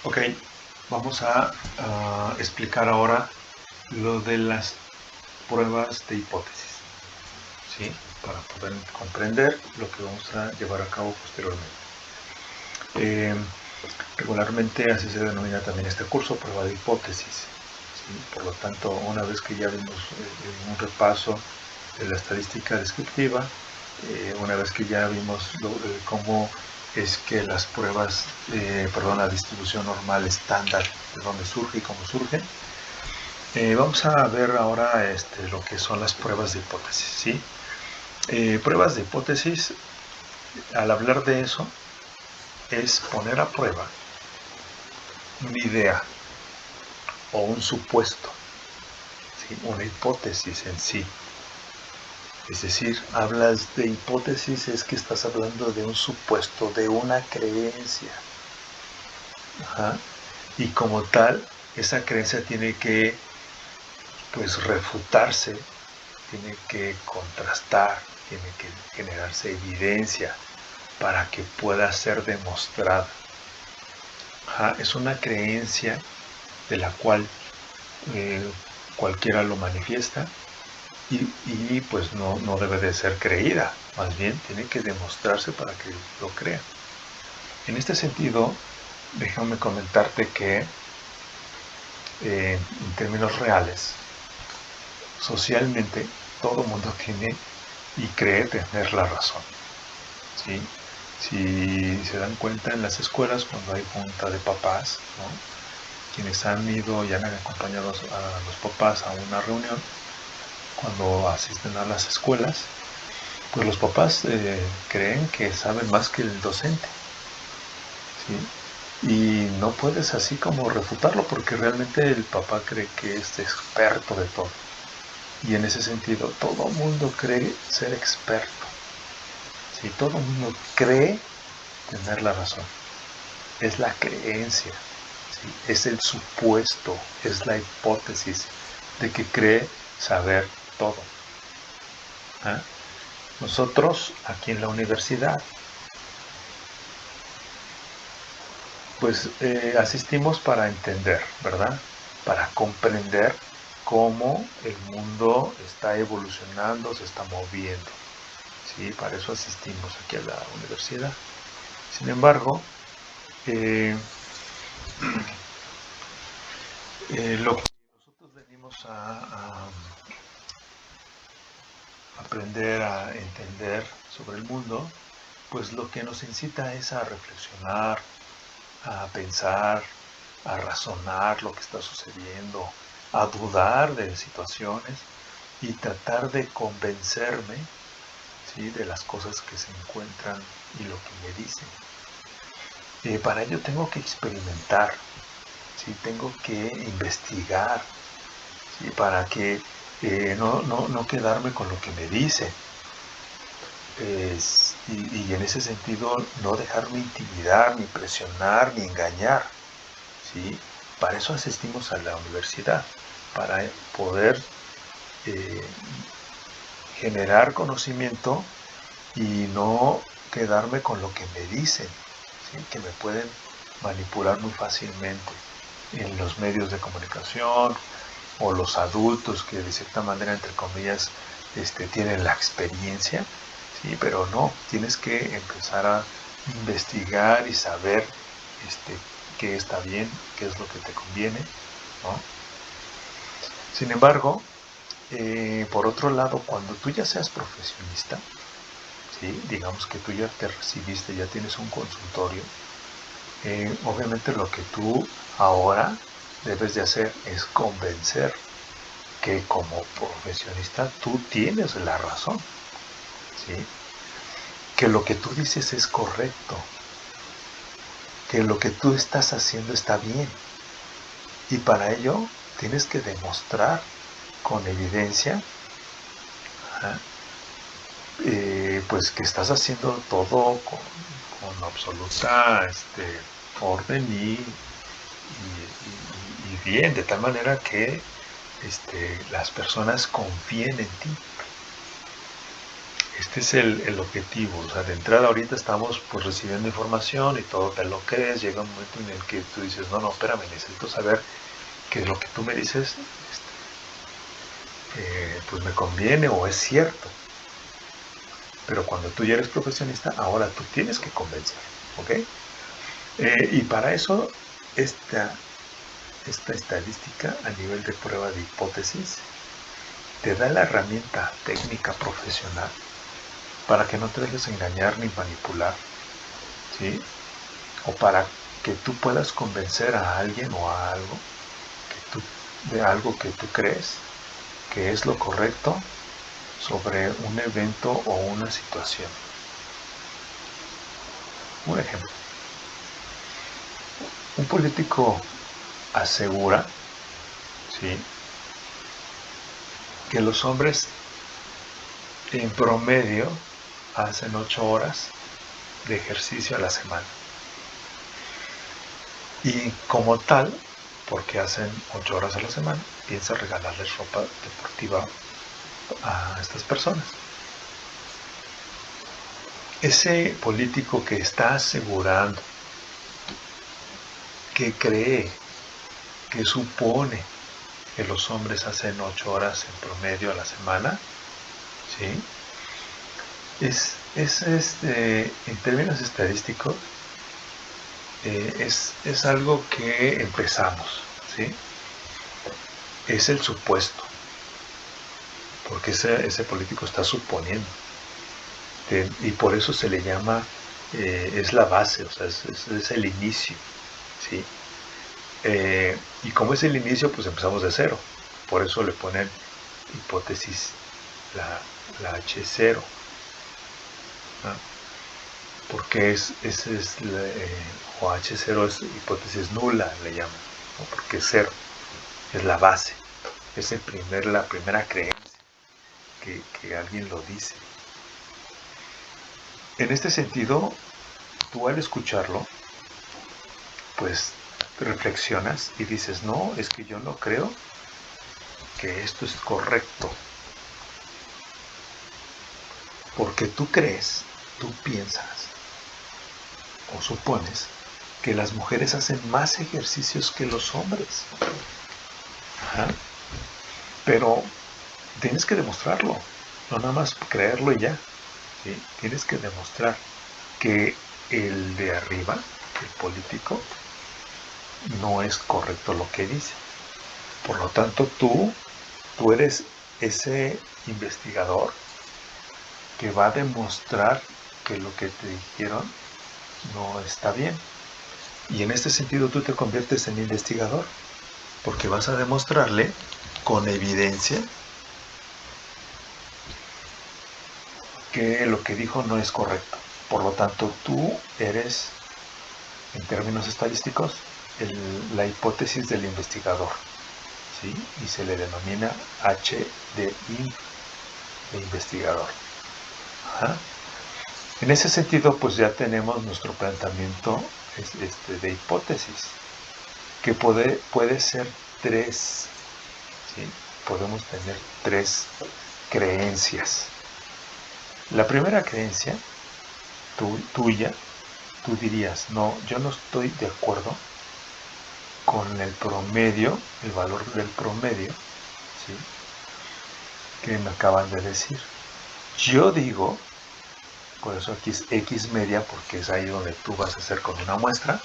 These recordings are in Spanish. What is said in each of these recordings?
Ok, vamos a explicar ahora lo de las pruebas de hipótesis, ¿sí? Para poder comprender lo que vamos a llevar a cabo posteriormente. Regularmente así se denomina también este curso, prueba de hipótesis, ¿sí? Por lo tanto, una vez que ya vimos un repaso de la estadística descriptiva, una vez que ya vimos cómo es que las pruebas, la distribución normal estándar, de dónde surge y cómo surge, vamos a ver ahora lo que son las pruebas de hipótesis, ¿sí? Pruebas de hipótesis, al hablar de eso, es poner a prueba una idea o un supuesto, ¿sí? Una hipótesis en sí. Es decir, hablas de hipótesis, es que estás hablando de un supuesto, de una creencia. Ajá. Y como tal, esa creencia tiene que, pues, refutarse, tiene que contrastar, tiene que generarse evidencia para que pueda ser demostrada. Ajá. Es una creencia de la cual cualquiera lo manifiesta y pues no debe de ser creída, más bien tiene que demostrarse para que lo crean. En este sentido, déjame comentarte que en términos reales, socialmente todo el mundo tiene y cree tener la razón, ¿sí? Si se dan cuenta en las escuelas cuando hay junta de papás, ¿no? Quienes han ido y han acompañado a los papás a una reunión, cuando asisten a las escuelas, pues los papás creen que saben más que el docente, ¿sí? Y no puedes así como refutarlo porque realmente el papá cree que es experto de todo. Y en ese sentido, todo el mundo cree ser experto, ¿sí? Todo el mundo cree tener la razón. Es la creencia, ¿sí? Es el supuesto, es la hipótesis de que cree saber todo. ¿Ah? Nosotros aquí en la universidad pues asistimos para entender, ¿verdad? Para comprender cómo el mundo está evolucionando, se está moviendo, ¿sí? Para eso asistimos aquí a la universidad. Sin embargo, lo que nosotros venimos a aprender, a entender sobre el mundo, pues lo que nos incita es a reflexionar, a pensar, a razonar lo que está sucediendo, a dudar de situaciones y tratar de convencerme, ¿sí? De las cosas que se encuentran y lo que me dicen. Para ello tengo que experimentar, ¿sí? Tengo que investigar, ¿sí? Para que no quedarme con lo que me dicen. Y en ese sentido no dejarme intimidar, ni presionar, ni engañar, ¿sí? Para eso asistimos a la universidad, para poder generar conocimiento y no quedarme con lo que me dicen, ¿sí? Que me pueden manipular muy fácilmente en los medios de comunicación o los adultos que de cierta manera, entre comillas, tienen la experiencia, ¿sí? Pero no, tienes que empezar a investigar y saber qué está bien, qué es lo que te conviene, ¿no? Sin embargo, por otro lado, cuando tú ya seas profesionista, ¿sí? Digamos que tú ya te recibiste, ya tienes un consultorio, obviamente lo que tú ahora debes de hacer es convencer que como profesionista tú tienes la razón, ¿sí? Que lo que tú dices es correcto, que lo que tú estás haciendo está bien, y para ello tienes que demostrar con evidencia, pues que estás haciendo todo con absoluta orden y bien, de tal manera que las personas confíen en ti. Este es el objetivo. O sea, de entrada ahorita estamos pues recibiendo información y todo te lo crees. Llega un momento en el que tú dices, no, espérame, necesito saber que lo que tú me dices pues me conviene o es cierto. Pero cuando tú ya eres profesionista, ahora tú tienes que convencer, ¿ok? Y para eso, esta estadística a nivel de prueba de hipótesis te da la herramienta técnica profesional para que no te dejes engañar ni manipular, ¿sí? O para que tú puedas convencer a alguien o a algo de algo que tú crees que es lo correcto sobre un evento o una situación. Un ejemplo. Un político asegura, ¿sí?, que los hombres en promedio hacen 8 horas de ejercicio a la semana. Y como tal, porque hacen 8 horas a la semana, piensa regalarles ropa deportiva a estas personas. Ese político que está asegurando, que cree, que supone que los hombres hacen 8 horas en promedio a la semana, ¿sí?, en términos estadísticos, es algo que empezamos, ¿sí? Es el supuesto, porque ese político está suponiendo, y por eso se le llama, es la base, o sea, es el inicio, ¿sí? Y como es el inicio, pues empezamos de cero, por eso le ponen hipótesis la H0, ¿no? Porque o H0 es hipótesis nula, le llaman, ¿no? Porque es cero, es la base, es la primera creencia que alguien lo dice. En este sentido, tú al escucharlo, pues reflexionas y dices, no, es que yo no creo que esto es correcto. Porque tú crees, tú piensas o supones que las mujeres hacen más ejercicios que los hombres. Ajá. Pero tienes que demostrarlo, no nada más creerlo y ya, ¿sí? Tienes que demostrar que el de arriba, el político, no es correcto lo que dice. Por lo tanto, tú eres ese investigador que va a demostrar que lo que te dijeron no está bien. Y en este sentido tú te conviertes en investigador, porque vas a demostrarle con evidencia que lo que dijo no es correcto. Por lo tanto, tú eres, en términos estadísticos, la hipótesis del investigador, ¿sí? Y se le denomina HDI, de investigador. Ajá. En ese sentido, pues ya tenemos nuestro planteamiento de hipótesis, que puede ser tres, ¿sí? Podemos tener tres creencias. La primera creencia, tuya, tú dirías, no, yo no estoy de acuerdo con el promedio, el valor del promedio, ¿sí?, que me acaban de decir. Yo digo, por eso aquí es X media, porque es ahí donde tú vas a hacer con una muestra,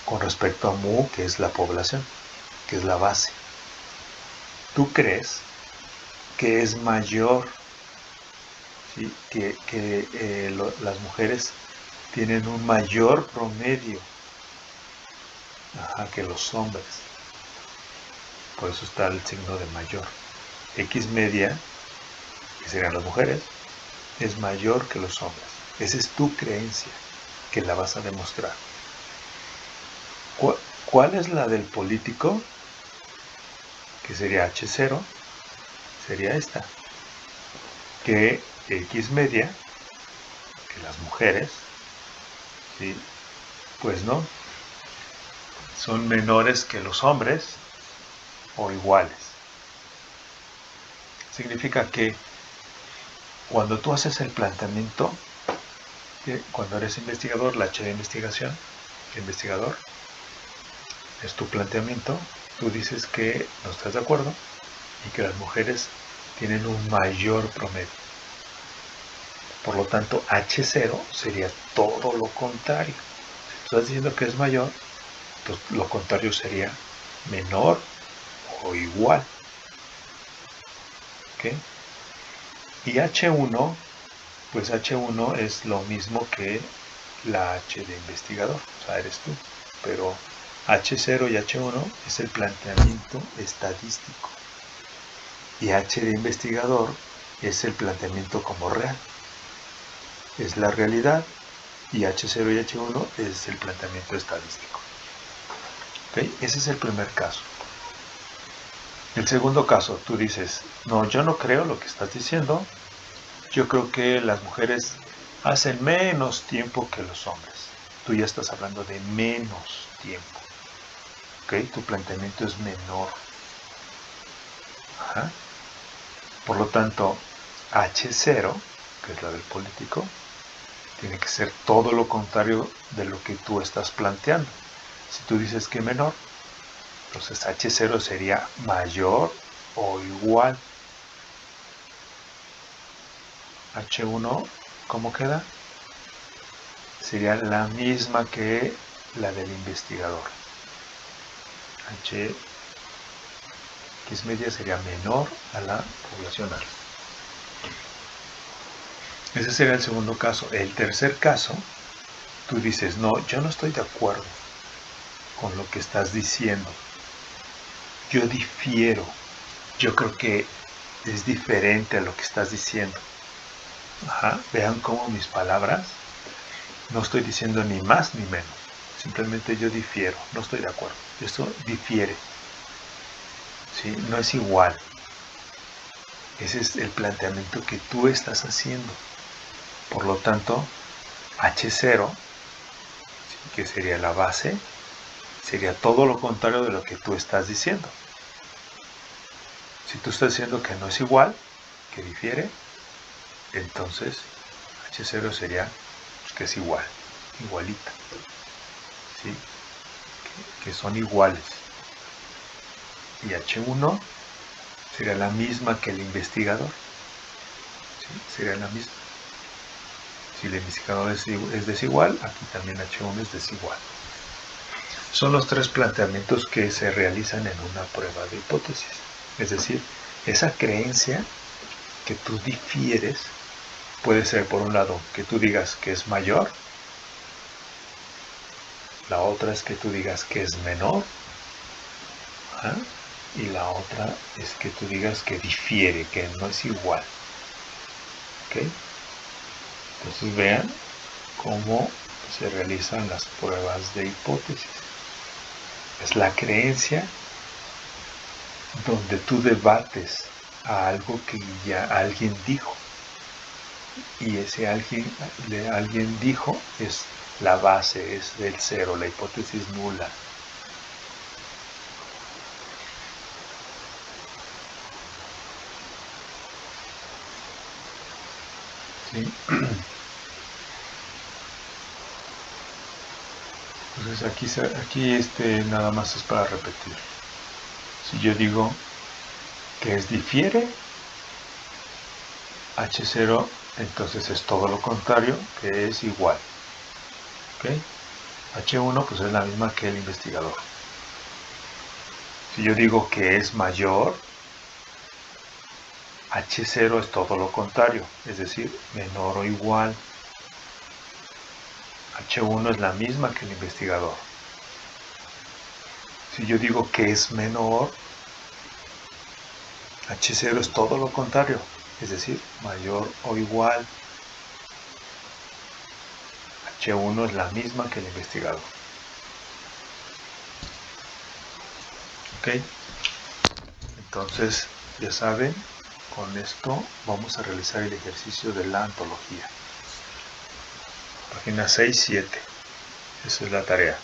con respecto a mu, que es la población, que es la base. Tú crees que es mayor, ¿sí?, que las mujeres tienen un mayor promedio, ajá, que los hombres. Por eso está el signo de mayor. X media, que serían las mujeres, es mayor que los hombres. Esa es tu creencia, que la vas a demostrar. ¿Cuál es la del político? Que sería H0, sería esta, que X media, que las mujeres, ¿sí?, pues no, son menores que los hombres o iguales. Significa que cuando tú haces el planteamiento, cuando eres investigador, la H de investigación, el investigador, es tu planteamiento, tú dices que no estás de acuerdo y que las mujeres tienen un mayor promedio. Por lo tanto, H0 sería todo lo contrario. Si tú estás diciendo que es mayor, pues lo contrario sería menor o igual. ¿Okay? Y H1, pues H1 es lo mismo que la H de investigador, o sea, eres tú. Pero H0 y H1 es el planteamiento estadístico. Y H de investigador es el planteamiento como real. Es la realidad. Y H0 y H1 es el planteamiento estadístico. ¿Okay? Ese es el primer caso. El segundo caso, tú dices, no, yo no creo lo que estás diciendo. Yo creo que las mujeres hacen menos tiempo que los hombres. Tú ya estás hablando de menos tiempo. ¿Okay? Tu planteamiento es menor. Ajá. Por lo tanto, H0, que es la del político, tiene que ser todo lo contrario de lo que tú estás planteando. Si tú dices que menor, entonces H0 sería mayor o igual. H1, ¿cómo queda? Sería la misma que la del investigador. H X media sería menor a la poblacional. Ese sería el segundo caso. El tercer caso, tú dices, no, yo no estoy de acuerdo con lo que estás diciendo. Yo difiero. Yo creo que es diferente a lo que estás diciendo. Ajá. Vean cómo mis palabras, no estoy diciendo ni más ni menos. Simplemente yo difiero, no estoy de acuerdo. Esto difiere. ¿Sí? No es igual. Ese es el planteamiento que tú estás haciendo. Por lo tanto, H0, que sería la base, sería todo lo contrario de lo que tú estás diciendo. Si tú estás diciendo que no es igual, que difiere, entonces H0 sería que es igual, igualita. ¿Sí? Que son iguales. Y H1 sería la misma que el investigador. ¿Sí? Sería la misma. Si el investigador es desigual, aquí también H1 es desigual. Son los tres planteamientos que se realizan en una prueba de hipótesis. Es decir, esa creencia que tú difieres puede ser, por un lado, que tú digas que es mayor, la otra es que tú digas que es menor, y la otra es que tú digas que difiere, que no es igual. ¿Okay? Entonces vean cómo se realizan las pruebas de hipótesis. Es la creencia donde tú debates a algo que ya alguien dijo. Y ese alguien dijo es la base, es el cero, la hipótesis nula. ¿Sí? Entonces aquí nada más es para repetir. Si yo digo que es difiere, H0 entonces es todo lo contrario, que es igual. ¿Okay? H1 pues es la misma que el investigador. Si yo digo que es mayor, H0 es todo lo contrario, es decir, menor o igual. H1 es la misma que el investigador. Si yo digo que es menor, H0 es todo lo contrario, es decir, mayor o igual. H1 es la misma que el investigador. ¿Ok? Entonces, ya saben, con esto vamos a realizar el ejercicio de la antología. Página 6-7. Esa es la tarea.